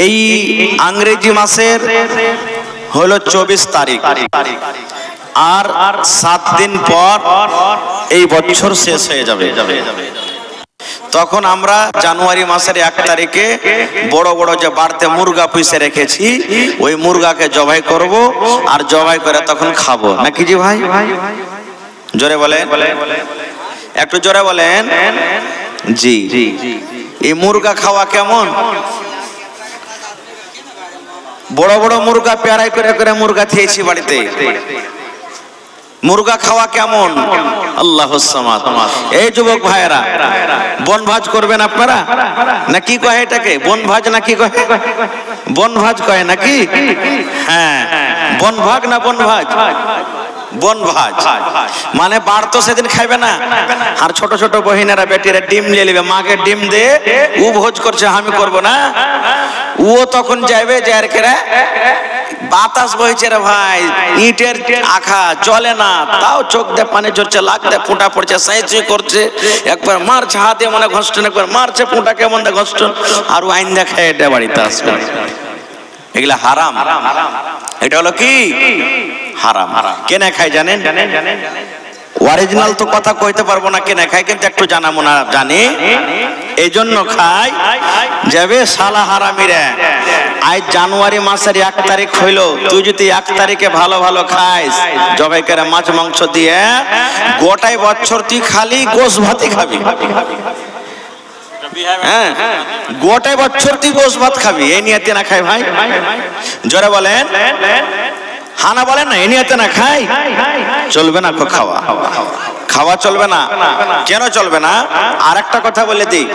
এই ইংরেজি মাসের হলো 24 তারিখ, আর 7 দিন পর এই বছর শেষ হয়ে যাবে। তখন আমরা জানুয়ারি মাসের 1 তারিখে বড় বড় যে বাড়তে মুরগা পুষে রেখেছি, ওই মুরগাকে জবাই করব, আর জবাই করে তখন খাবো, নাকি জি ভাই? জোরে বলেন, একটু জোরে বলেন। জি, এই মুরগা খাওয়া কেমন? বড় বড় মুরগা পেয়ারাই করে করে মুরগা খেয়েছি বাড়িতে। মুরগা খাওয়া কেমন? আল্লাহুস সামাদ। এই যুবক ভাইরা, বনভাজ করবেন আপনারা? না কি কয় এটাকে, বনভাজ না কি কয়? বনভাজ কয় নাকি? হ্যাঁ, বনভাগ না বনভাজ? বনভাজ মানে বার তো সেদিন খাইবে না, আর ছোট ছোট বহিনেরা বেটিরা ডিম নিয়ে নেবে, মাকে ডিম দে, ও ভোজ করছে, আমি করব না। ও তখন যাইবে, যার কেরা বাতাস বইছে রে ভাই, ইটের আখা চলে না, তাও চোখ দিয়ে পানি ঝরছে, লাগ দিয়ে ফুটা পড়ছে, সাইচি করছে, একবার মারছে হাতে মনে ঘষ্টন, একবার মারছে ফুটা কেমন দে ঘষ্টন, আর ও আইন দেখা এটা বাড়িতে আসবে। এগুলা হারাম। এটা হলো কি হারাম। কেনে খায় জানেন? অরিজিনাল তো কথা কইতে পারবো না কেনে খায়, কিন্তু একটু জানা মোনা জানি, এই জন্য খাই যাবে শালা হারামিরা। আজ জানুয়ারি মাসের 1 তারিখ হইল, তুই যদি 1 তারিখে ভালো ভালো খাইস, জবাই করে মাছ মাংস দিয়ে, গোটাই বছর তুই খালি গোশ ভাতই খাবি। হ্যাঁ, গোটাই বছর তুই গোশ ভাত খাবি, এই নিয়তে না খাই ভাই? জোরে বলেন, হানা বলেন না, এই নিয়তে না খাই? চলবে না, খাওয়া খাওয়া চলবে না। কেন চলবে না? আর একটা কথা বলে দিই,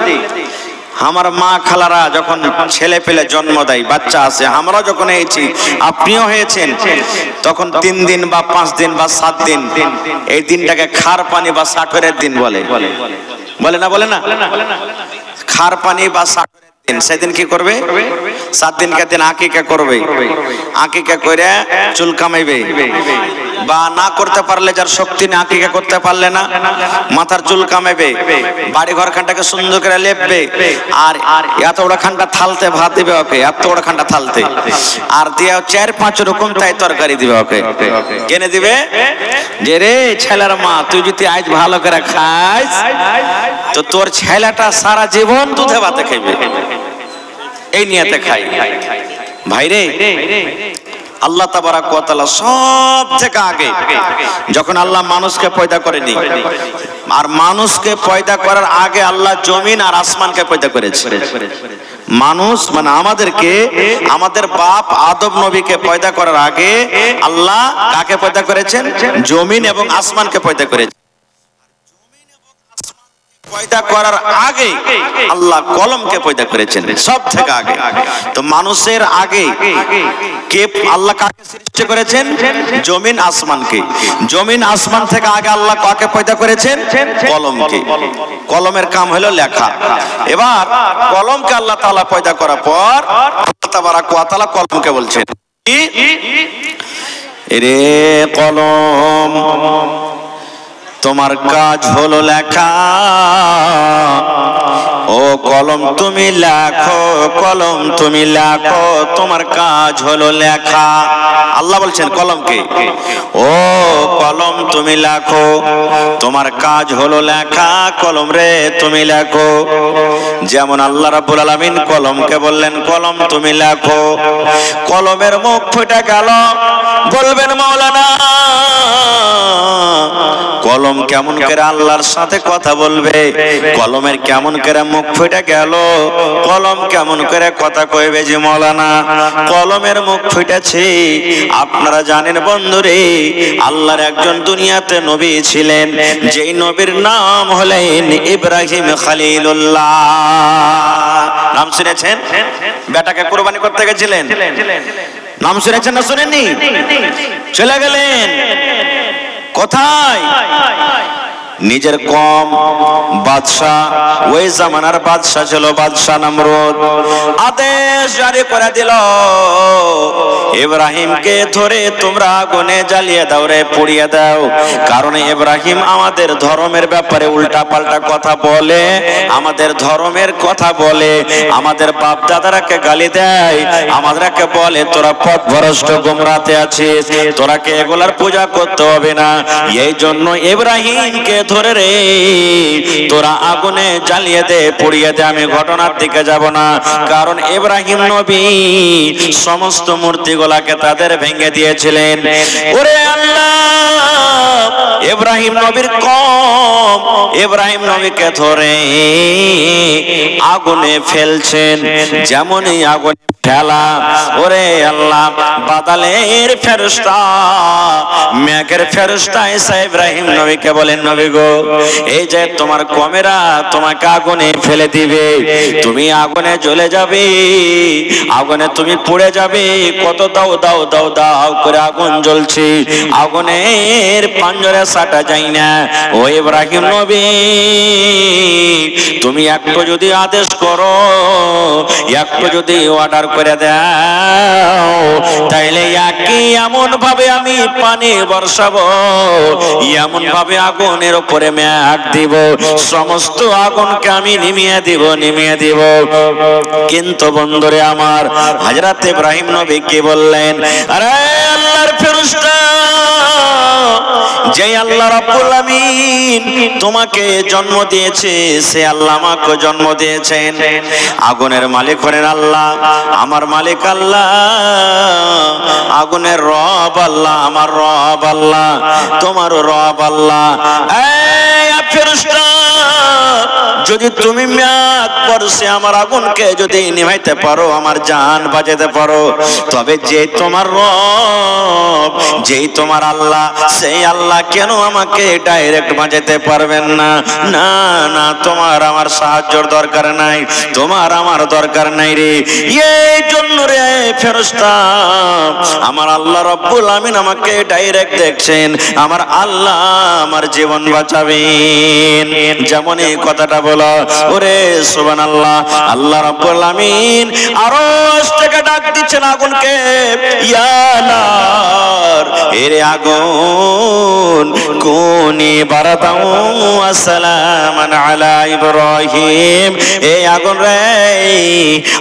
আমার মা খালারা যখন ছেলে পেলে জন্ম দেয়, বাচ্চা আছে, আমরা যখন হয়েছি, আপনিও হয়েছেন, তখন 3 দিন বা 5 দিন বা 7 দিন, এই দিনটাকে খার পানি বা সাঠরের দিন বলে। বলে না? বলে না? খার পানি বা সাঠরের দিন। সেদিন কি করবে? 7 দিনকার দিন আকিকা করবে। আকিকা করে চুল কামাইবে, বা না করতে পারলে, যার শক্তি না, আকিকা করতে পারলে না, মাথার চুল কামাইবে, বাড়ি ঘর খানটাকে সুন্দর করে লেপবে, আর এত বড় খানটা থালতে ভাত দিবে ওকে, এত বড় খানটা থালতে, আর দিয়ে 4-5 রকম তাই তরকারি দিবে ওকে। কেনে দিবে? যে রে ছেলের মা, তুই যদি আজ ভালো করে খাইস, তো তোর ছেলেটা সারা জীবন দুধে ভাতে খাইবে। এই নিয়তে খাই ভাই রে। আল্লাহ তাবারাক ওয়া তাআলা সব থেকে আগে যখন আল্লাহ মানুষকে পয়দা করেনি, আর মানুষকে পয়দা করার আগে আল্লাহ জমিন আর আসমানকে পয়দা করেছে। মানুষ মানে আমাদেরকে, আমাদের বাপ আদম নবীকে পয়দা করার আগে আল্লাহ কাকে পয়দা করেছেন? জমিন এবং আসমানকে পয়দা করেছেন। পয়দা করার আগে আল্লাহ কলমকে পয়দা করেছেন, সব থেকে আগে। তো মানুষের আগে কে আল্লাহ কাকে সৃষ্টি করেছেন? জমিন আসমানকে। জমিন আসমান থেকে আগে আল্লাহ কাকে পয়দা করেছেন? কলমকে। কলমের কাম হলো লেখা। এবার কলমকে আল্লাহ তাআলা পয়দা করার পর আল্লাহ তাবারাক ওয়া তাআলা কলমকে বলছেন, রে কলম, তোমার কাজ হলো লেখা। ও কলম তুমি লেখো, কলম তুমি লেখো, তোমার কাজ হলো লেখা। আল্লাহ বলছেন কলমকে, ও কলম তুমি লেখো, তোমার কাজ হলো লেখা, কলম রে তুমি লেখো। যেমন আল্লাহ রাব্বুল আলামিন কলমকে বললেন, কলম তুমি লেখো। কলমের মুখ ফুটে গেল। বলবেন মাওলানা, কলম কেমন করে আল্লাহর সাথে কথা বলবে? কলমের কেমন করে মুখ ফুটে গেল? কলম কেমন করে কথা কইবে যে মাওলানা? কলমের মুখ ফুটেছে। আপনারা জানেন বন্ধুরে, আল্লাহর একজন দুনিয়াতে নবী ছিলেন, যেই নবীর নাম হলেন ইব্রাহিম খলিলুল্লাহ। নাম শুনেছেন? বেটাকে কুরবানি করতে গেছিলেন, নাম শুনেছেন না শুনেননি? চলে গেলেন কোথায়? নিজের কম বাদশাহ, ওই জামানার বাদশাহ ছিল বাদশাহ নমরুদ, আদেশ জারি করে দিল ইব্রাহিমকে ধরে তোমরা আগুনে জ্বালিয়ে দাও রে, পুড়িয়ে দাও। কারণ ইব্রাহিম আমাদের ধর্মের ব্যাপারে উল্টা পাল্টা কথা বলে, আমাদের ধর্মের কথা বলে, আমাদের বাপ দাদারাকে গালি দেয়, আমাদেরকে বলে তোরা পথভ্রষ্ট গোমরাতে আছিস, তোরাকে এগুলার পূজা করতে হবে না। এই জন্য ইব্রাহিমকে ধরে রে তোরা আগুনে জ্বালিয়ে দে, পুড়িয়ে দে। আমি ঘটনার দিকে যাব না, কারণ ইব্রাহিম নবী সমস্ত মূর্তিগুলাকে তাদের ভেঙে দিয়েছিলেন। ওরে আল্লাহ, ইব্রাহিম নবীর কম ইব্রাহিম নবীকে ধরে আগুনে ফেলছেন, যেমনই আগুনে ফেলা, ওরে আল্লাহ, বাদলের ফেরেশতা, মেঘের ফেরেশতা এসে ইব্রাহিম নবীকে বলেন, নবী গো, এই যে তোমার কমেরা তোমাকে আগুনে ফেলে দিবে, তুমি আগুনে জ্বলে যাবে, আগুনে তুমি পুড়ে যাবে। কত দাও দাও দাও দাও করে আগুন জ্বলছে, আগুনের পাঞ্জরে সাটা যায় না। ও ইব্রাহিম নবী, তুমি একটু যদি আদেশ করো, একটু যদি অর্ডার করে দাও, তাইলে একই এমন ভাবে আমি পানি বর্ষাবো, এমন ভাবে আগুনের উপরে মেঘ দিব, সমস্ত আগুনকে আমি নিমিয়ে দিব, নিমিয়ে দিব। কিন্তু বন্ধুরে আমার, হযরত ইব্রাহিম নবী কি বললেন, আরে আল্লাহর ফেরেশতা, যে আল্লাহ রাব্বুল আমিন তোমাকে জন্ম দিয়েছে, সে আল্লাহ আমাকে জন্ম দিয়েছেন। আগুনের মালিক হলেন আল্লাহ, আমার মালিক আল্লাহ, আগুনের রব আল্লাহ, আমার রব আল্লাহ, তোমার রব আল্লাহ। এই ফেরেশতা, যদি তুমি মেঘ বর্ষে আমার আগুনকে যদি নিভাইতে পারো, আমার জান বাঁচাতে পারো, তবে যে তোমার রব, যেই তোমার আল্লাহ, সেই আল্লাহ কেন আমাকে ডাইরেক্ট বাঁচাতে পারবেন না? না না, তোমার আমার সাহায্যের দরকার নাই, তোমার আমার দরকার নাই রে। এই জন্য রে ফেরেশতা, আমার আল্লাহ রব্বুল আমিন আমাকে ডাইরেক্ট দেখছেন, আমার আল্লাহ আমার জীবন বাঁচাবেন। যেমন এই কথাটা বলো, ওরে সুবহানাল্লাহ, আল্লাহ রাব্বুল আমিন আরশ থেকে ডাক দিচ্ছেন আগুনকে, ইয়া নার, এরে আগুন, কুনি বারাদাও ওয়া সালামান আলা ইব্রাহিম। এই আগুন রে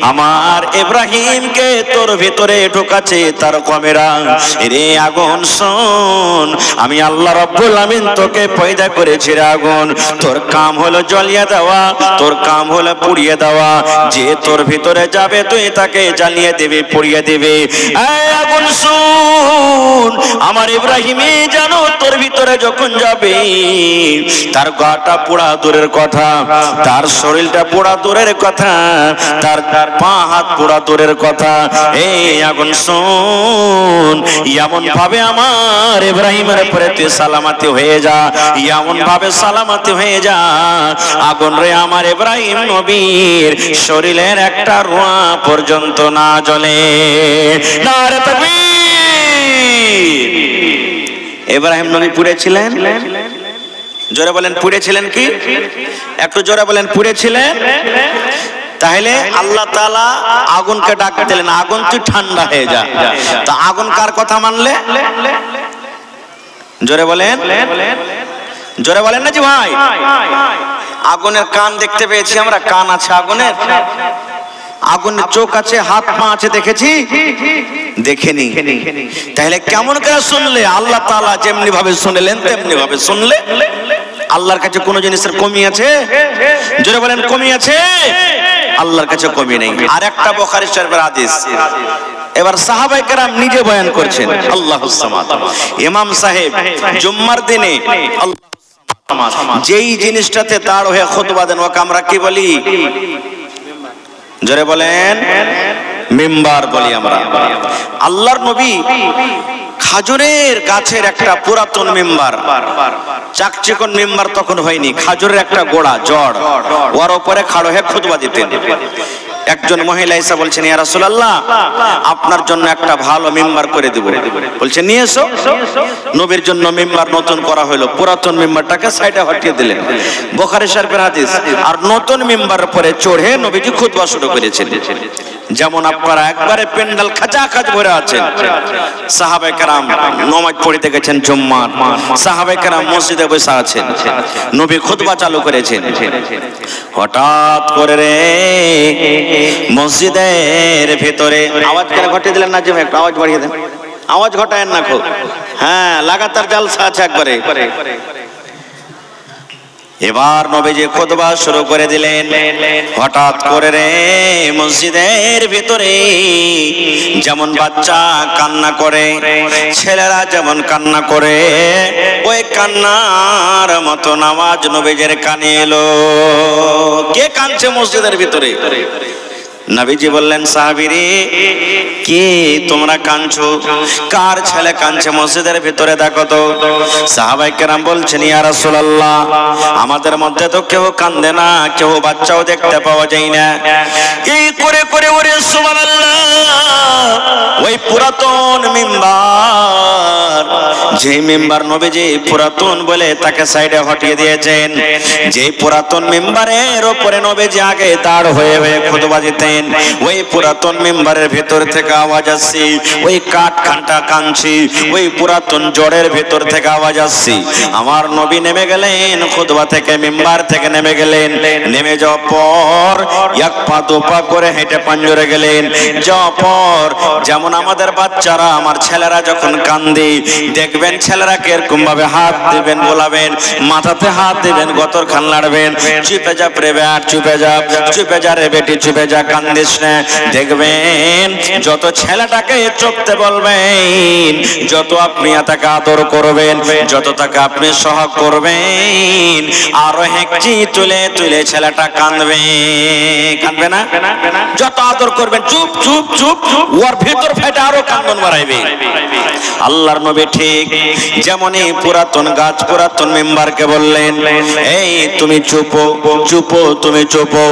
আমার ইব্রাহিমকে তোর ভিতরে ঢোকাচ্ছে তার কমেরা। এরে আগুন শোন, আমি আল্লাহ রাব্বুল আমিন তোকে পয়দা করেছি রে আগুন, তোর কাম হলো জ্বালিয়ে দেওয়া, তোর কাম হলো পুড়িয়ে দেওয়া। যে তোর ভিতরে যাবে তুই তাকে জ্বালিয়ে দেবে, পুড়িয়ে দেবে। এই আগুন শুন, আমার ইব্রাহিমই জানো তোর ভিতরে যখন যাবে, তার গাটা পোড়া দূরের কথা, তার শরীরটা পোড়া দূরের কথা, তার পা হাত পোড়া দূরের কথা। এই আগুন শুন, এমন ভাবে আমার ইব্রাহিমের উপরে তুই সালামতি হয়ে যা, এমন ভাবে সালামতি হয়ে যা, আগুন রে আমার ইব্রাহিম নবীর শরীরের একটা রোঁয়া পর্যন্ত না জ্বলে। নারে তাকবীর। ইব্রাহিম নবী পুড়েছিলেন, জোরে বলেন পুড়েছিলেন কি? একটু জোরে বলেন পুড়েছিলেন। তাহলে আল্লাহ তাআলা আগুনকে ডাক দিলেন, আগুন তুই ঠান্ডা হয়ে যা। তা আগুন কার কথা মানলে? জোরে বলেন, জোরে বলেন না জি ভাই। আগুনের কান দেখতে পেয়েছি আমরা, কান আছে আগুনের, আগুনের চোখ আছে, হাত পা আছে, দেখেছি? দেখেনি। তাহলে কেমন করে শুনলে? আল্লাহ তাআলা যেমনি ভাবে শুনলেন তেমনি ভাবে শুনলে। আল্লাহর কাছে কোন জিনিসের কমি আছে? জোরে বলেন কমি আছে? আল্লাহর কাছে কমি নেই। আর একটা বুখারী শরীফের হাদিস, এবার সাহাবায়ে কেরাম নিজে বয়ান করছেন, আল্লাহুস সামাদ। ইমাম সাহেব জুম্মার দিনে যেই জিনিসটাতে দাঁড় হয়ে খুতবা দেন, ওকে আমরা কি বলি? জোরে বলেন, মিম্বার বলি আমরা। আল্লাহর নবী খাজুরের গাছের একটা পুরাতন মিম্বার, চাকচিকন মিম্বার তখন হয়নি, খাজুরের একটা গোড়া জড়, ওর উপরে খাড়ো হয়ে খুতবা দিতেন। একজন মহিলা এসে বলছেন, ইয়া রাসূলুল্লাহ, আপনার জন্য একটা ভালো মিম্বার করে দেব। বলছে নিয়ে এসো। নবীর জন্য মিম্বার নতুন করা হলো, পুরাতন মিম্বারটাকে সাইডে হটিয়ে দিলেন। বুখারী শরীফের হাদিস। আর নতুন মিম্বারের পরে চড়ে নবীজি খুতবা শুরু করেছেন। যেমন আপনারা একবারে পেন্ডাল খাচাখাচ ভরে আছেন, সাহাবায়ে কেরাম নামাজ পড়তে গেছেন জুম্মার, সাহাবায়ে কেরাম মসজিদে বসে আছেন, নবী খুতবা চালু করেছেন। হঠাৎ করে রে মসজিদের ভিতরে আওয়াজ কেন ঘটিয়ে দিলেন না? যে একটু আওয়াজ বাড়িয়ে দেন, আওয়াজ ঘটায়েন না খুব। হ্যাঁ, লাগাতার জালসা আছে একবারে। এবার নবীজি খুতবা শুরু করে দিলেন। হঠাৎ করে রে মসজিদের ভিতরে যেমন বাচ্চা কান্না করে, ছেলেরা যেমন কান্না করে, ওই কান্নার মতো আওয়াজ নবীজির কানে এলো। কে কাঁদছে মসজিদের ভিতরে? নবীজি বললেন, সাহাবীরে কে তোমরা কাঁদছো? কার ছেলে কাঁদছে মসজিদের ভিতরে দেখো তো। সাহাবায়ে কেরাম বলছেন, ইয়া রাসূলুল্লাহ, আমাদের মধ্যে তো কেউ কাঁদে না, কেউ বাচ্চাও দেখতে পাওয়া যায় না। এই করে করে ওরে সুবহানাল্লাহ, ওই পুরাতন মিম্বার, যে মিম্বার নবীজি পুরাতন বলে তাকে সাইডে হটিয়ে দিয়েছেন, যে পুরাতন মিম্বারের উপরে নবীজি আগে দাঁড় হয়ে হয়ে খুতবা দিতেন, ওই পুরাতন মিম্বারের ভেতর থেকে আওয়াজ আসছে, ওই কাঠ খানটা কাঁদছে, ওই পুরাতন জড়ের ভেতর থেকে আওয়াজ আসছে। আমার নবী নেমে গেলেন খুতবা থেকে, মিম্বার থেকে নেমে গেলেন। নেমে যাওয়ার পর এক পা দু পা করে হেঁটে পাঞ্জরে গেলেন। যাওয়ার পর যেমন আমাদের বাচ্চারা, আমার ছেলেরা যখন কান্দে দেখবেন, ছেলেরা কিরকম ভাবে হাত দিবেন, গোলাবেন, মাথাতে হাত দিবেন, গতর খান লাড়বেন, চুপে যা প্রেবে, আর চুপে যা, চুপে যা রে বেটি, চুপে যা, কান্দিস না। দেখবেন যত ছেলেটাকে চুপতে বলবেন, যত আপনি তাকে আদর করবেন, যত তাকে আপনি সহাগ করবেন, আরো হেঁকচি তুলে তুলে ছেলেটা কাঁদবে। কাঁদবে না? যত আদর করবেন, চুপ চুপ চুপ, ওর ভিতর ফেটে আরো কান্দন বাড়াইবে। আল্লাহর নবী ঠিক যেমনই পুরাতন গাছ, পুরাতন মেম্বারকে বললেন, এই তুমি চুপো চুপো, তুমি চুপো।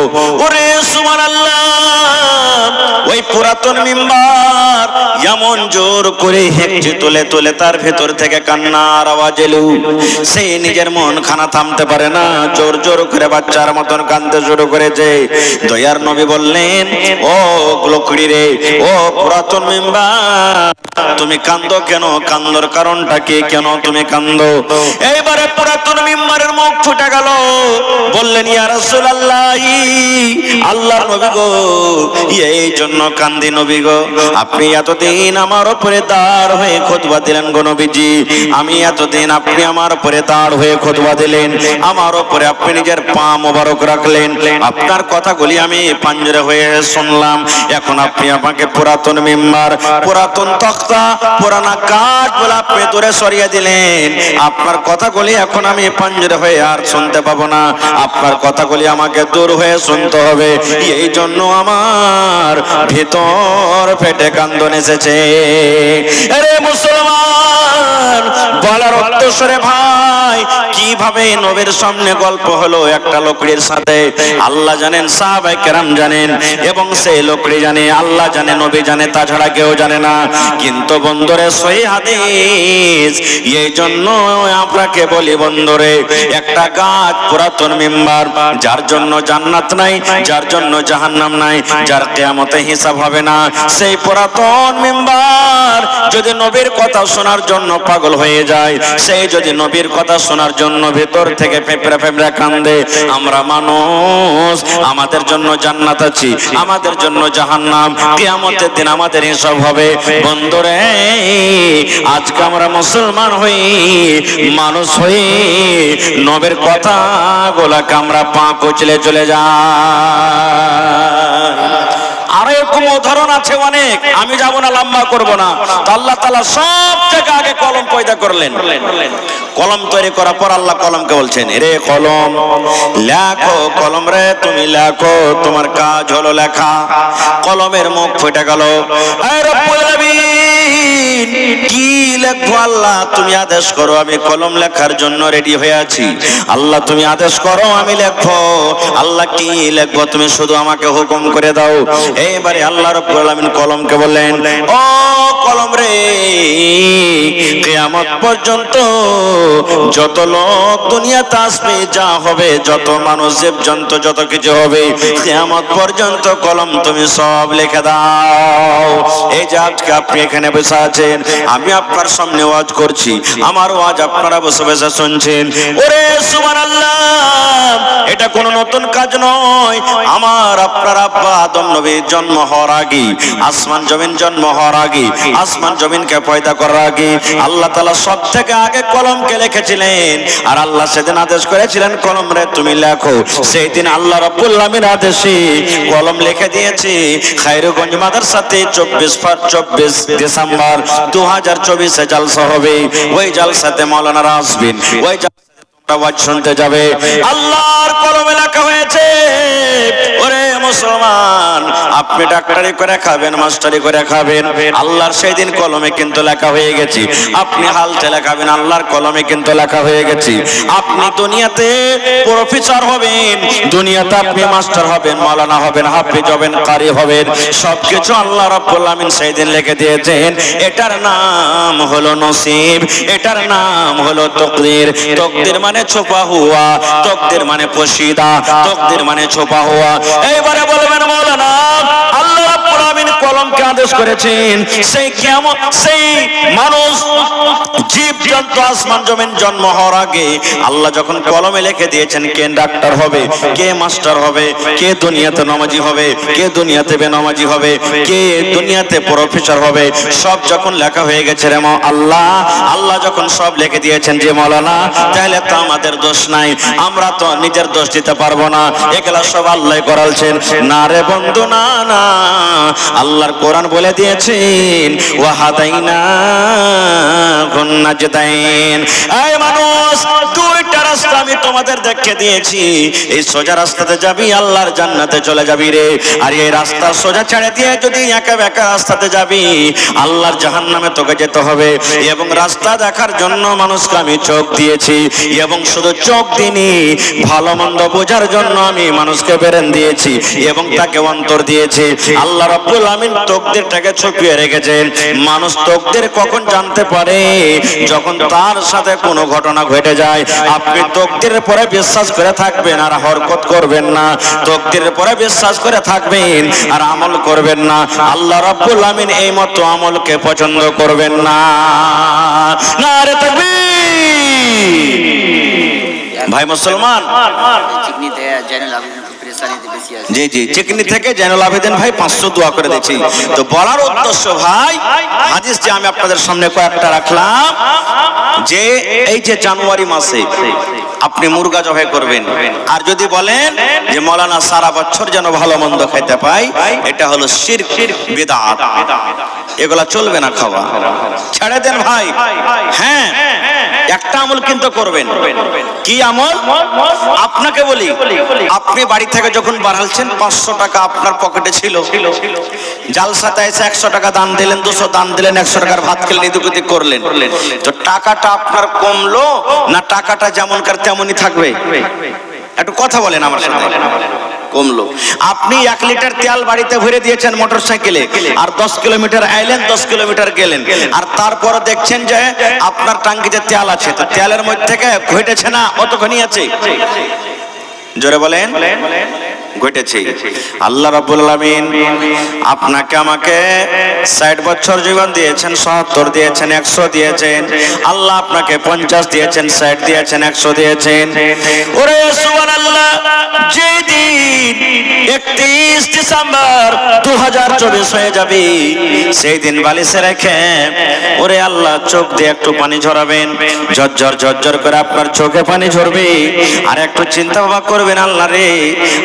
ওরে সুবহানাল্লাহ, ওই পুরাতন মিম্বার এমন জোর করে হেঁচে তুলে তুলে তার ভেতর থেকে কান্নার আওয়াজ এলো। সে নিজের মন খানা থামতে পারে না, জোর জোর করে বাচ্চার মতন কাঁদতে শুরু করেছে। দয়ার নবী বললেন, ও লোকড়ি রে, ও পুরাতন মিম্বার, তুমি কান্দো কেন? কান্দোর কারণটা কি? কেন তুমি কান্দো? এইবারে পুরাতন মিম্বারের মুখ ফুটে গেল, বললেন, ইয়া রাসূলুল্লাহ, আল্লাহর নবী গো, এই জন্য কান্দি নবী গো, আপনি এতদিন আমার উপরে দাঁড় হয়ে খুতবা দিলেন গো নবীজি, আমি এতদিন আপনি আমার উপরে দাঁড় হয়ে খুতবা দিলেন, আমার উপরে আপনি নিজের পা মোবারক রাখলেন, আপনার কথাগুলি আমি পাঞ্জরে হয়ে শুনলাম। এখন আপনি আমাকে পুরাতন মিম্বার, পুরাতন তক্তা, পুরানা কাঠ বলে আপনি দূরে সরিয়ে দিলেন। আপনার কথাগুলি এখন আমি পাঞ্জরে হয়ে আর শুনতে পাবো না, আপনার কথাগুলি আমাকে দূর হয়ে শুনতে হবে। এই জন্য আমার ভিতর পেটে কান্দন এসেছে। আরে মুসলমান, বলার অন্তঃসরে ভাই, কিভাবে নবীর সামনে গল্প হলো একটা লোকড়ির সাথে, আল্লাহ জানেন, সাহাবায়ে কেরাম জানেন, এবং সেই লোকড়ি জানে, আল্লাহ জানে, নবী জানে, তাছাড়া কেউ জানে না। কিন্তু বন্ধুরে সহিহ হাদিস, এই জন্য আপনাকে বলি বন্ধুরে, একটা গাছ, পুরাতন মিম্বার, যার জন্য জান্নাত নাই, যার জন্য জাহান্নাম নাই, যার কিয়ামতে হিসাব হবে না, সেই পুরাতন মিম্বার যদি নবীর কথা শোনার জন্য পাগল হয়ে যায়, সেই যদি নবীর কথা শোনার জন্য ভেতর থেকে পেঁপড়া পেঁপড়া কান্দে, আমরা মানুষ, আমাদের জন্য জান্নাত আছে, আমাদের জন্য জাহান্নাম, কিয়ামতের দিন আমাদের হিসাব হবে। বন্ধুরে, আজকে আমরা মুসলমান হই, মানুষ হই, নবীর কথা গোলাকে আমরা পা কুচলে চলে যাই। আর এরকম উদাহরণ আছে অনেক, আমি যাব না, লম্বা করব না। তো আল্লাহ তাআলা সব থেকে আগে কলম পয়দা করলেন। কলম তৈরি করার পর আল্লাহ কলমকে বলছেন, রে কলম, লেখো, কলম রে তুমি লেখো, তোমার কাজ হলো লেখা। কলমের মুখ ফুটে গেল। কি লিখবো আল্লাহ তুমি আদেশ করো, আমি কলম লেখার জন্য রেডি হয়ে আছি। আল্লাহ তুমি আদেশ করো, আমি লিখবো। আল্লাহ কি লিখবো তুমি শুধু আমাকে হুকুম করে দাও। এইবারে আল্লাহ রাব্বুল আলামিন কলমকে বললেন, ও কলম রে, কিয়ামত পর্যন্ত যত লোক দুনিয়াতে আসবে, যা হবে, যত মানুষ জীবজন্তু যত কিছু হবে, কিয়ামত পর্যন্ত কলম তুমি সব লিখে দাও। এই যে আজকে আপনি এখানে বসে আছেন, আমি আপনার সামনে ওয়াজ করছি, আমার ওয়াজ আপনারা বসে বসে শুনছেন। ওরে সুবহানাল্লাহ, এটা কোনো নতুন কাজ নয়। আমার আপনার আব্বা আদম নবীর জন্ম হওয়ার আগে, আসমান জমিন জন্ম হওয়ার আগে, আসমান জমিনকে পয়দা করার আগে আল্লাহ তাআলা সব থেকে আগে কলমকে লিখেছিলেন। আর আল্লাহ সেদিন আদেশ করেছিলেন, কলম রে তুমি লেখো। সেই দিন আল্লাহ রাব্বুল আলামিন আদেশে কলম লিখে দিয়েছে। খায়রগঞ্জ মাদ্রাসাতে 24 ডিসেম্বর 2024 জালসা হবে। ওই জালসাতে মাওলানারা আসবেন, ওই ওয়াজ শুনতে যাবে। আল্লাহর কলমে লেখা হয়েছে, ওরে মুসলমান, আপনি ডাক্তারি করে খাবেন, মাস্টারি করে খাবেন, আল্লাহর সেই দিন কলমে কিন্তু লেখা হয়ে গেছে। আপনি হাল চালা খাবেন, আল্লাহর কলমে কিন্তু লেখা হয়ে গেছে। আপনি দুনিয়াতে প্রফেসর হবেন, দুনিয়াতে আপনি মাস্টার হবেন, মাওলানা হবেন, হাফেজ হবেন, কারি হবেন, সবকিছু আল্লাহ রাব্বুল আলামিন সেই দিন লিখে দিয়েছেন। এটার নাম হলো নসিব, এটার নাম হলো তকদির। তকদির মানে छुपा हुआ, तकदीर माने पोशीदा, तकदीर माने छुपा हुआ। এইবারে বলবেন মাওলানা, আল্লাহ রাব্বুল আলামিন কলমকে আদেশ করেছেন, সেই কিয়ামত, সেই মানুষ জীবজন্তু আসমান জমিন জন্ম হওয়ার আগে আল্লাহ যখন কলমে লিখে দিয়েছেন কে ডাক্তার হবে, কে মাস্টার হবে, কে দুনিয়াতে নামাজি হবে, কে দুনিয়াতে বেনামাজি হবে, কে দুনিয়াতে প্রফেসর হবে, সব যখন লেখা হয়ে গেছে রে আল্লাহ, আল্লাহ যখন সব লিখে দিয়েছেন যে মাওলানা, তাহলে তো আমাদের দোষ নাই, আমরা তো নিজের দোষ দিতে পারবো না, এগুলা সব আল্লাহ করালছেন। না রে বন্ধু, না না, আল্লাহর কোরআন বলে দিয়েছেন, ওয়াহাদাইনা গুন্নাজদাইন। এই মানুষ, দুইটা রাস্তা আমি তোমাদের দেখিয়ে দিয়েছি, এই সোজা রাস্তাতে যাবি আল্লাহর জান্নাতে চলে যাবি রে, আর এই রাস্তা সোজা ছেড়ে দিয়ে যদি একা বেকা রাস্তাতে যাবি আল্লাহর জাহান্নামে তোকে যেতে হবে। এবং রাস্তা দেখার জন্য মানুষকে আমি চোখ দিয়েছি, এবং শুধু চোখ দিইনি, ভালো মন্দ বোঝার জন্য আমি মানুষকে বেরেন দিয়েছি এবং তাকে অন্তর দিয়েছি। আল্লাহ রাব্বুল আমিন তকদিরটাকে ছুপিয়ে রেখেছেন। মানুষ তকদির কখন জানতে পারে? যখন তার সাথে কোনো ঘটনা ঘটে যায়। আপনি তকদিরের পরে বিশ্বাস করে থাকবেন আর হরকত করবেন না, তকদিরের পরে বিশ্বাস করে থাকবেন আর আমল করবেন না, আল্লাহ রাব্বুল আমিন এই মতো আমলকে পছন্দ করবেন না। নারে তাকবীর। ভাই মুসলমান, জি জি, চিকনি থেকে জয়নুল আবেদিন ভাই 500 দোয়া করে দিয়েছি। তো বলার উদ্দেশ্য ভাই, হাদিস যে আমি আপনাদের সামনে কয়েকটা রাখলাম, যে এই যে জানুয়ারি মাসে আপনি মুরগা জবাই করবেন, আর যদি বলেন যে মাওলানা সারা বছর যেন ভালো মন্দ খেতে পাই, এটা হলো শিরক, বিদআত, এগুলা চলবে না, খাওয়া ছেড়ে দেন ভাই। হ্যাঁ, একটা আমল কিন্তু করবেন। কি আমল? আপনাকে বলি, আপনি বাড়ি থেকে যখন বাড়ালছেন 500 টাকা আপনার পকেটে ছিল, জালসাতে এসে 100 টাকা দান দিলেন, 200 দান দিলেন, 100 টাকার ভাত খেলেন, এদিক করলেন, তো টাকাটা আপনার কমলো না টাকাটা যেমনকার তেমনই থাকবে? একটু কথা বলেন আমার সাথে। কমলো। আপনি 1 লিটার তেল বাড়িতে ভরে দিয়েছেন মোটর সাইকেলে, আর 10 কিলোমিটার আইলেন, 10 কিলোমিটার গেলেন, আর তারপর দেখছেন যে আপনার টাঙ্কিতে তেল আছে, তো তেলের মধ্যে থেকে ঘটেছে না অতখানি আছে? জোরে বলেন। ঘটেছে। আল্লাহ রাব্বুল আলামিন আপনাকে আমাকে 60 বছর জীবন দিয়েছেন, 70 দিয়েছেন, 100 দিয়েছেন। আল্লাহ আপনাকে 50 দিয়েছেন, 60 দিয়েছেন, 100 দিয়েছেন। ওরে সুবহানাল্লাহ, যেদিন 31 ডিসেম্বর 2024 হয়ে যাবে, সেই দিন বালিশে রেখে ওরে আল্লাহ চোখ দিয়ে একটু পানি ঝরাবেন, ঝরঝর ঝরঝর করে আপনার চোখে পানি ঝরবে, আর একটু চিন্তা ভাবনা করবেন, আল্লাহ রে,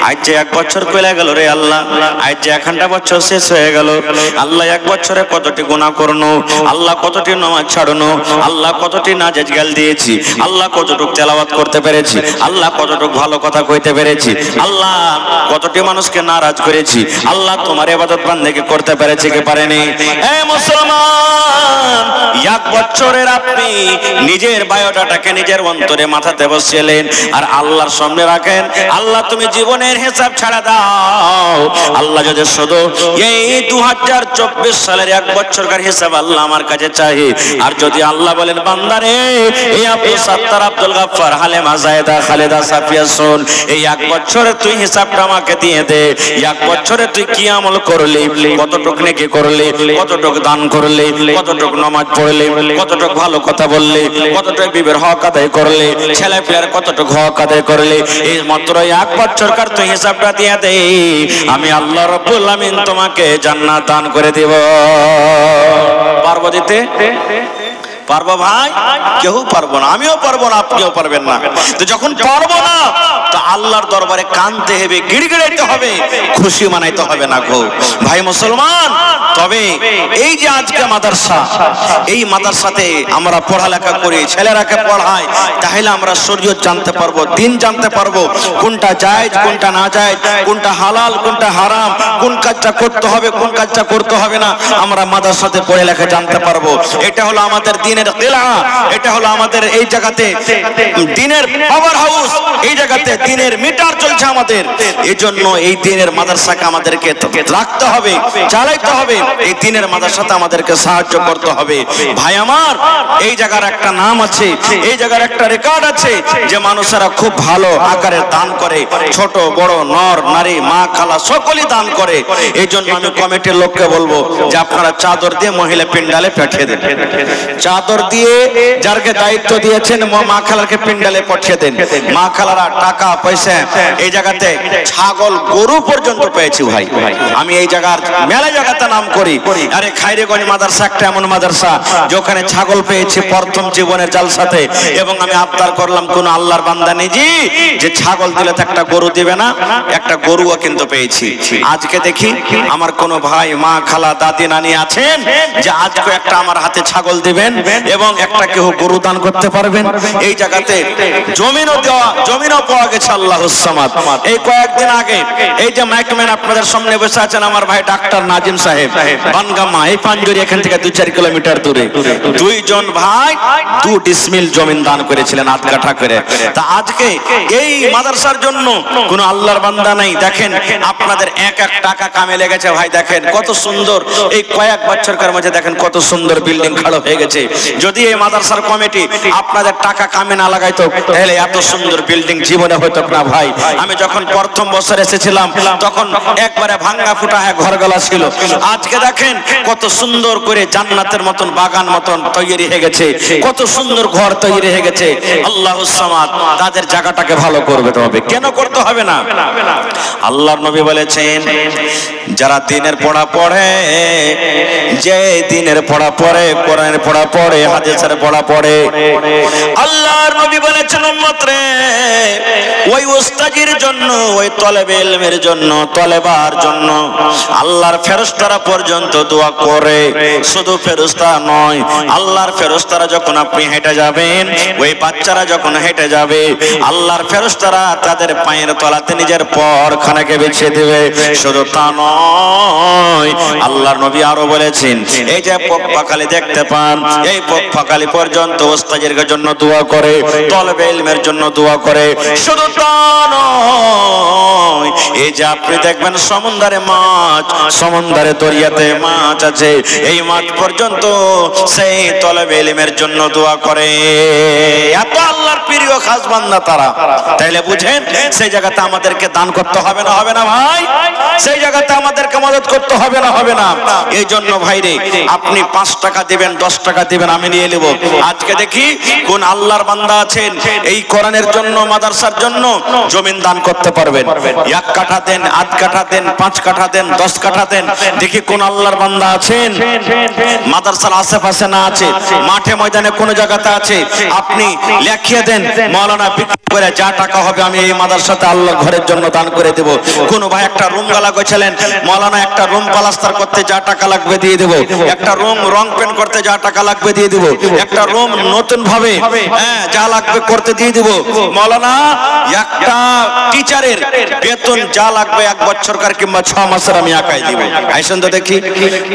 আজ যে 1 বছর কইলা গেল রে আল্লাহ, আজ যে 1 বছর শেষ হয়ে গেল আল্লাহ, 1 বছরে কতটি গুনাহ করনো আল্লাহ, কতটি নামাজ ছাড়নো আল্লাহ, কতটি নাজাজ গাল দিয়েছি আল্লাহ, কতটুক তেলাওয়াত করতে পেরেছি আল্লাহ, কতটুক ভালো কথা কইতে পেরেছি আল্লাহ, কতটি মানুষকে নারাজ করেছি আল্লাহ, তোমার ইবাদত বান্দেগি করতে পেরেছি কি পারেনি? এ মুসলমান, 1 বছরের আপনি নিজের বায়োডাটাকে নিজের অন্তরে মাথাতে বসিয়েলেন আর আল্লাহর সামনে রাখেন, আল্লাহ তুমি জীবনের হিসাব ছাড়া দাও আল্লাহ, যদি শুধু এই 2024 সালের 1 বছরকার হিসাব আল্লাহ আমার কাছে চাই, আর যদি আল্লাহ বলেন বান্দারে এই আব্দুল সাত্তার, আব্দুল গাফফার, হালেমা, জায়েদা, খালেদা, সাফিয়া শোন, এই 1 বছরে তুই হিসাবটা আমাকে দিয়ে দে, 1 বছরে তুই কি আমল করলি, কতটুক নেকি করলি, কতটুক দান করলি, কতটুক নামাজ পড়লি, কতটুক ভালো কথা বললি, কতটুক বিবির হক আদায় করলি, ছেলে পেলের কতটুক হক আদায় করলি, এই মাত্র 1 বছরকার তুই হিসাবটা দিয়ে দে, আমি আল্লাহ রাব্বুল আমিন তোমাকে জান্নাত দান করে দেব। পারবো দিতে? পারবো ভাই? কেউ পারবো না, আমিও পারবো না, আপনিও পারবেন না। তো যখন পারবো না তো আল্লাহর দরবারে কাঁদতে হবে, গিড়গিড়াইতে হবে, খুশি মানাইতে হবে না গো ভাই মুসলমান। তবে এই যে আজকে মাদ্রাসা, এই মাদ্রাসাতে আমরা পড়ালেখা করি, ছেলেরাকে পড়াই, তাহলে আমরা শরীয়ত জানতে পারবো, দিন জানতে পারবো, কোনটা জায়েজ কোনটা না জায়েজ, কোনটা হালাল কোনটা হারাম, কোন কাজটা করতে হবে কোন কাজটা করতে হবে না, আমরা মাদ্রাসাতে পড়ালেখা জানতে পারবো। এটা হলো আমাদের দিনের কিলা, এটা হলো আমাদের এই জায়গাতে দিনের পাওয়ার হাউস, এই জায়গাতে দিনের মিটার চলছে আমাদের। এই জন্য এই দিনের মাদ্রাসাকে আমাদেরকে রাখতে হবে, চালাইতে হবে, এই দিনের মাদ্রাসাতে আমাদেরকে সাহায্য করতে হবে। ভাই আমার, এই জায়গার একটা নাম আছে, এই জায়গার একটা রেকর্ড আছে যে মানুষেরা খুব ভালো আকারের দান করে, ছোট বড় নর নারী মা খালা সকলেই দান করে। এই জন্য আমি কমিটির লোককে বলবো যে আপনারা চাদর দিয়ে মহিলা পেন্ডালে পাঠিয়ে দেন, চাদর দিয়ে যারকে দায়িত্ব দিয়েছেন মা খালারকে পেন্ডালে পাঠিয়ে দেন। মা খালারা টাকা পয়সা, এই জায়গাতে ছাগল গরু পর্যন্ত পেয়েছি ভাই। আমি এই জায়গার মেলা জায়গাতে নাম করি, আরে খাইরেগঞ্জ মাদ্রাসা একটা এমন মাদ্রাসা যেখানে ছাগল পেয়েছি প্রথম জীবনের জালসাতে, এবং আমি আবদার করলাম কোন আল্লাহর বান্দা নেই যে ছাগল দিলে তো একটা গরু দিবে না, একটা গরুও কিন্তু পেয়েছি। আজকে দেখি আমার কোন ভাই মা খালা দাদি নানি আছেন যে আজকে একটা আমার হাতে ছাগল দিবেন এবং একটা কেউ গরু দান করতে পারবেন? এই জায়গাতে জমিনও দেওয়া, জমিনও পাওয়া গেছে আল্লাহুস সামাদ। এই কয়েকদিন আগে এই যে মাইকম্যান আপনাদের সামনে বসে আছেন আমার ভাই ডাক্তার নাজিম সাহেব, বানগামা, এই পাঞ্জুরি এখান থেকে 2-4 কিলোমিটার দূরে, 2 জন ভাই 2 ডিসমিল জমিন দান করেছিলেন 8 কাঠা করে। তা আজকে এই মাদ্রাসার জন্য কোন আল্লাহর বান্দা নাই, দেখেন আপনাদের এক এক টাকা কামে লেগেছে ভাই, দেখেন কত সুন্দর, এই কয়েক বছরকার মধ্যে দেখেন কত সুন্দর বিল্ডিং খাড়া হয়ে গেছে। যদি এই মাদ্রাসার কমিটি আপনাদের টাকা কামে না লাগাইতো তাহলে এত সুন্দর বিল্ডিং জীবনে হতো না ভাই। আমি যখন প্রথম বছর এসেছিলাম তখন একবারে ভাঙা ফুটা ঘরগলা ছিল, আজকে দেখেন কত সুন্দর করে জান্নাতের মতন বাগান মতন তৈরি হয়ে গেছে, কত সুন্দর ঘর তৈরি হয়ে গেছে। আল্লাহুস সামাদ, তাদের জায়গাটাকে ভালো করবে হবে, কেন করতে হবে না? আল্লাহর নবী বলেছেন যারা দিনের পড়া পড়ে, যে দিনের পড়া পড়ে, কোরআনের পড়া পড়ে, হাদিসের পড়া পড়ে, আল্লাহর নবী বলেছেন উম্মত রে, ওই উস্তাদির জন্য, ওই তলেবে ইলমের জন্য, তলেবার জন্য আল্লাহর ফেরেশতারা পর্যন্ত দোয়া করে। শুধু ফেরেশতা নয়, আল্লাহর ফেরেশতারা যখন আপনি হেঁটে যাবেন, ওই বাচ্চারা যখন হেঁটে যাবে, আল্লাহর ফেরেশতারা তাদের পায়ের তলাতে নিজের পরখানাকে বিছিয়ে দেবে। শুধু তা নয়, আল্লাহর নবী আরো বলেছেন এই যে পক্কালি দেখতে পান, এই পক্কালি পর্যন্ত উস্তাদের জন্য দোয়া করে, তলবে ইলমের জন্য দোয়া করে। শুধু তা নয়, এই যে আপনি দেখবেন সমুদ্রে মাছ, সমুদ্রে দরিয়াতে মাছ আছে, এই মাছ পর্যন্ত সেই তলবে ইলমের জন্য দোয়া করে। এত আল্লাহর প্রিয় খাস বান্দা তারা। তাইলে বুঝেন সেই জায়গাতে আমাদেরকে দান করতে হবে না, হবে না ভাই? সেই জায়গাতে আমাদেরকে মদত করতে হবে না, হবে না? এই জন্য ভাইরে, আপনি 5 টাকা দিবেন, 10 টাকা দিবেন, আমি নিয়ে নেব। আজকে দেখি কোন আল্লাহর বান্দা আছেন এই কোরআনের জন্য, মাদ্রাসার জন্য জমিন দান করতে পারবেন? 1 কাঠা দেন, 8 কাঠা দেন, 5 কাঠা দেন, 10 কাঠা দেন, দেখি কোন আল্লাহর বান্দা আছেন মাদ্রাসার আশেপাশে না আছে, মাঠে ময়দানে কোন জায়গাতে আছে, আপনি লিখিয়ে দেন মাওলানা বিক্রি করে যা টাকা হবে আমি এই মাদ্রাসাতে আল্লাহর ঘরের জন্য দান করে দেব। কোন ভাই একটা রুম গালা গেছিলেন, মাওলানা একটা রুম প্লাস্টার করতে যা টাকা লাগবে দিয়ে দেব, একটা রুম রং পেন্ট করতে যা টাকা লাগবে দিয়ে দেব, একটা রুম নতুন ভাবে যা লাগবে করতে দিয়ে দেব। মাওলানা একটা টিচারের বেতন যা লাগবে 1 বছরকার কিংবা 6 মাসের আমি একাই দিব। আইসেন তো দেখি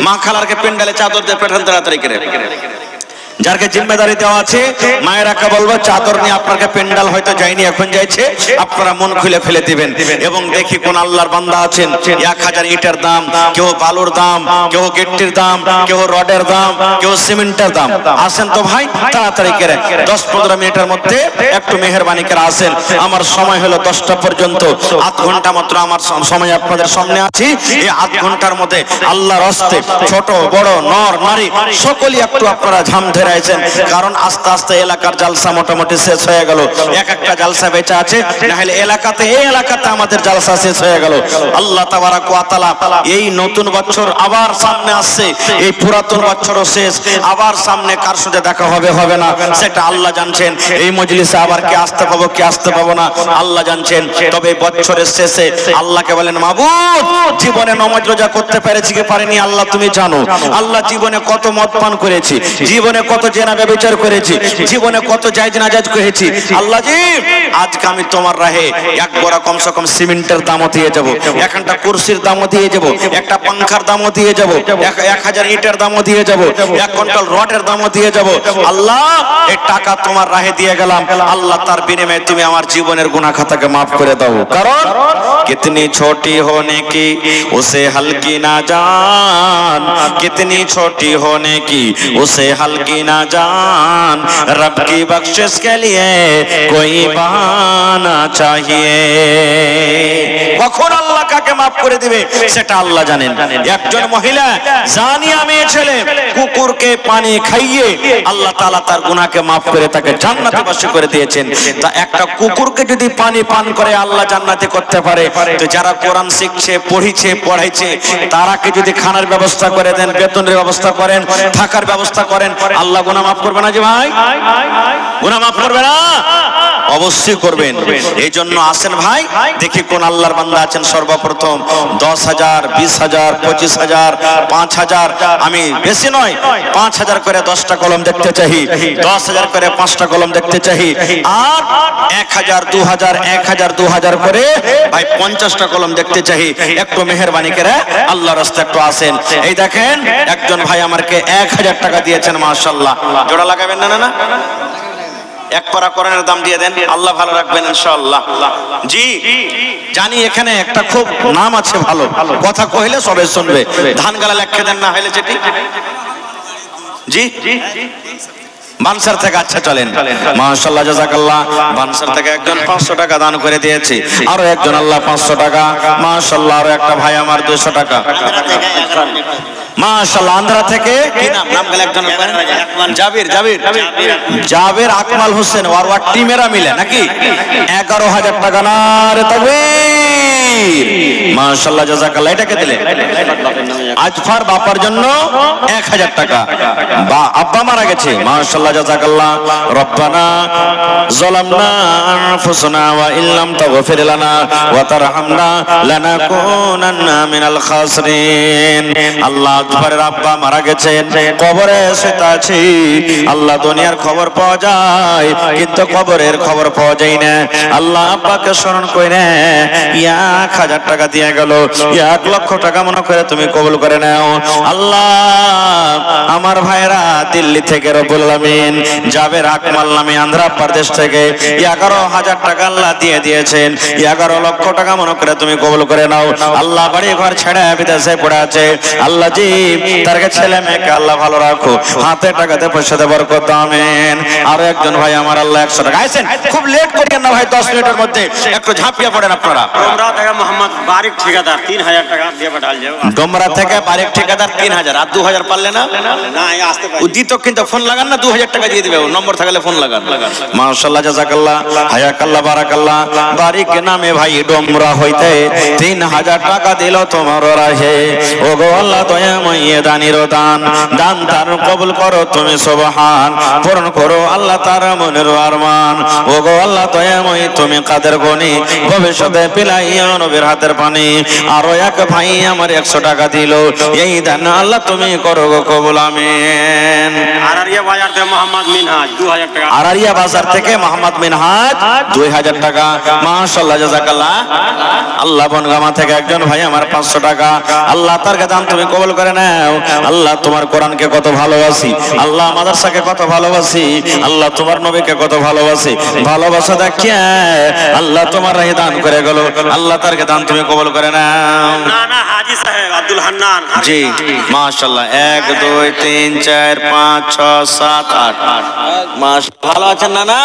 মা খালারকে পেন্ডালে চাদর দিয়ে পেঠান তাড়াতাড়ি করে। যারকে জিম্মেদারি দেওয়া আছে মায়েরাকে বলবো চাদর নিয়ে আপনাকে পেন্ডাল হয়তো যায়নি এখন যাইছে, আপনারা মন খুলে ফেলে দিবেন। এবং দেখি কোন আল্লাহর বান্দা আছেন 1000 ইটের দাম, কেউ বালুর দাম, কেউ গেটটির দাম, কেউ রডের দাম, কেউ সিমেন্টের দাম। আসেন তো ভাই তাড়াতাড়ি করে 10-15 মিনিটের মধ্যে একটু মেহেরবানি করে আসেন। আমার সময় হলো 10টা পর্যন্ত, 8 ঘন্টা মাত্র আমার সময় আপনাদের সামনে আছি। এই 8 ঘন্টার মধ্যে আল্লাহর হস্তে ছোট বড় নর নারী সকলেই একটু আপনারা ঝাম ধরে আছেন, কারণ আস্তে আস্তে এলাকার জালসা মোটামুটি শেষ হয়ে গেল। একটা জালসা বেঁচে আছে, না হলে এলাকাতে এই এলাকাতে আমাদের জালসা শেষ হয়ে গেল। আল্লাহ তাবারাক ওয়া তাআলা এই নতুন বছর আবার সামনে আসছে, এই পুরাতন বছরও শেষ, আবার সামনে কার সাথে দেখা হবে হবে না সেটা আল্লাহ জানছেন। এই মজলিসে আবার কে আসতে পাবো কে আসতে পাবো না আল্লাহ জানছেন। তবে বছরের শেষে আল্লাহকে বলেন মাবুদ জীবনে নামাজ রোজা করতে পেরেছি কি পারিনি আল্লাহ তুমি জানো। আল্লাহ জীবনে কত মদ পান করেছি, জীবনে কত জেনা ব্যভিচার করেছি, জীবনে কত জায়েজ নাজায়েজ করেছি। আল্লাহ জি আজকে আমি তোমার রাহে এক বড়া কমসে কম সিমেন্টের দামও দিয়ে যাব, একটা কুরসির দামও দিয়ে যাব, একটা পাংখার দামও দিয়ে যাব, 1000 ইটের দামও দিয়ে যাব, 1 কুইন্টাল রডের দামও দিয়ে যাব। আল্লাহ এই টাকা তোমার রাহে দিয়ে গেলাম, আল্লাহ তার বিনিময়ে তুমি আমার জীবনের গুনাহ খাতাকে maaf করে দাও। কারণ कितनी छोटी होने की उसे हल्की ना जान, कितनी छोटी होने की उसे हल्की ना जान, रब की बख्शिश के लिए कोई बहाना चाहिए। কখন আল্লাহ কাকে maaf করে দিবে সেটা আল্লাহ জানেন। একজন মহিলা জানিয়া মেয়ে ছেলে কুকুরকে পানি খাইয়ে আল্লাহ তাআলা তার গুনাহকে maaf করে তাকে জান্নাতবাসী করে দিয়েছেন। তা একটা কুকুরকে যদি পানি পান করে আল্লাহ জান্নাতে করতে পারে, তো যারা কোরআন শিখছে পড়িছে পড়াইছে তারাকে যদি খানার ব্যবস্থা করে দেন, বেতনের ব্যবস্থা করেন, থাকার ব্যবস্থা করেন, আল্লাহ গুনাহ maaf করবে না? যে ভাই গুনাহ maaf করবে না? অবশ্যই করবেন। এই জন্য আসেন ভাই দেখি কোন আল্লাহর বান্দা আছেন সর্বপ্রথম 10,000 20,000 25,000 5,000, আমি বেশি নয় 5,000 করে 10টা কলম দেখতে চাই, 10,000 করে 5টা কলম দেখতে চাই, আর 1,000 2,000 1,000 2,000 করে ভাই 50টা কলম দেখতে চাই। একটু মেহেরবানি করে আল্লাহর রাস্তায় একটু আসেন। এই দেখেন একজন ভাই আমাকে 1000 টাকা দিয়েছেন, মাশাআল্লাহ। জোড়া লাগাবেন না? না এক পারা কোরআনের দাম দিয়ে দেন, আল্লাহ ভালো রাখবেন ইনশাআল্লাহ। জি জানি এখানে একটা খুব নাম আছে, ভালো কথা কইলে সবাই শুনবে, ধান গালা লেখে দেন না হলে যেটি জি বানসার থেকে। আচ্ছা চলেন, মাশাআল্লাহ জাযাকাল্লাহ। বানসার থেকে একজন 500 টাকা দান করে দিয়েছে, আরো একজন আল্লাহ 500 টাকা, মাশাআল্লাহ। আরো একটা ভাই আমার 200 টাকা, মাশাআল্লাহ। আন্ধ্রা থেকে কি নাম গেল একজন জাবির আকমাল হোসেন আর ওর টিমেরা মিলে নাকি 11,000 টাকা। নারে তাকবীর, মাশাআল্লাহ জাযাকাল্লাহ। এটাকে দিলে আজফার বাপার জন্য 1000 টাকা, বা আব্বা মারা গেছে, মাশাআল্লাহ জাযাকাল্লাহ। রব্বানা যালামনা আনফুসানা ওয়া ইল্লাম তাগফির লানা ওয়া তারহামনা লানাকুনান্না মিনাল খাসিরিন। আল্লাহ আজফারের আব্বা মারা গেছেন, কবরে শুতে আছি। আল্লাহ দুনিয়ার খবর পাওয়া যায় কিন্তু কবরের খবর পাওয়া যায় না। আল্লাহ আব্বাকে স্মরণ করে 1000 টাকা দিয়ে গেল, 1 লক্ষ টাকা মনে করে তুমি কবুল করে নাও। আল্লাহ আমার ভাইরা দিল্লি থেকে রব্বুল আলামিন জাবের আকমাল নামে আন্ধ্রপ্রদেশ থেকে 11,000 টাকা আল্লাহ দিয়ে দিয়েছেন। 11 লক্ষ টাকা মনে করে তুমি কবুল করে নাও। আল্লাহ বাড়ি ঘর ছেড়ে বিদেশে পড়ে আছে, আল্লাহ জি তার ছেলে মেয়েকে আল্লাহ ভালো রাখো, হাতে টাকাতে পয়সাতে বরকত দাও, আমিন। আর একজন ভাই আমার আল্লাহ 100 টাকা। আইছেন খুব লেট করিয়েন না ভাই, 10 মিনিটের মধ্যে একটু ঝাঁপিয়ে পড়েন আপনারা। ডোমরা থেকে মোহাম্মদ বারিক ঠিকাদার 3,000 টাকা দিয়ে পাঠাল যাও। ডোমরা থেকে বারিক ঠিকাদার 3,000, আর 2,000 পারলে না ও দিত কিন্তু ফোন লাগান না 2000 টাকা দিয়ে দিবে ও নম্বর থাকলে ফোন লাগান মাশাআল্লাহ জাযাকাল্লাহ হায়াকাল্লাহ বারাকাল্লাহ বারিক নামে ভাই ডোমরা হইতে 3000 টাকা দিল তোমার রাহে ও গো আল্লাহ দয়াময় দানির দান দান তার কবুল করো তুমি সুবহান পূরণ করো আল্লাহ তার মনের আরমান ও গো আল্লাহ দয়াময় তুমি কাদের গনি ভবিষ্যতে পিলাইয়া নবীর হাতের পানি আরো এক ভাই আমার 100 টাকা দিল এই দান আল্লাহ তুমি করো গো কবুল আমিন আরারিয়া বাজার থেকে মোহাম্মদ মিনহাজ 2000 টাকা আরারিয়া বাজার থেকে মোহাম্মদ মিনহাজ 2000 টাকা মাশাআল্লাহ জাযাকাল্লাহ আল্লাহ বনগামা থেকে একজন ভাই আমার 500 টাকা আল্লাহ তার দান তুমি কবুল করে নাও আল্লাহ তোমার কোরআনকে কত ভালোবাসি আল্লাহ মাদ্রাসাকে কত ভালোবাসি আল্লাহ তোমার নবীকে কত ভালোবাসি ভালোবাসা দেখিয়ে আল্লাহ তোমার রাহে দান করে গেল আল্লাহ তার দান তুমি কবুল করে নাও না না হাজী সাহেব আব্দুল হান্নান জি মাশাআল্লাহ 1 2 3 4 5 6 7 8 মাস ভালো আছেন নানা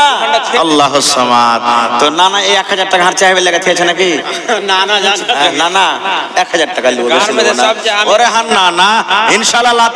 আল্লাহুস সামাদ তো নানা এই 1000 টাকা হার চাইবে লাগা থেছে নাকি না না জান নানা 1000 টাকা লিও ওরে হান নানা ইনশাআল্লাহ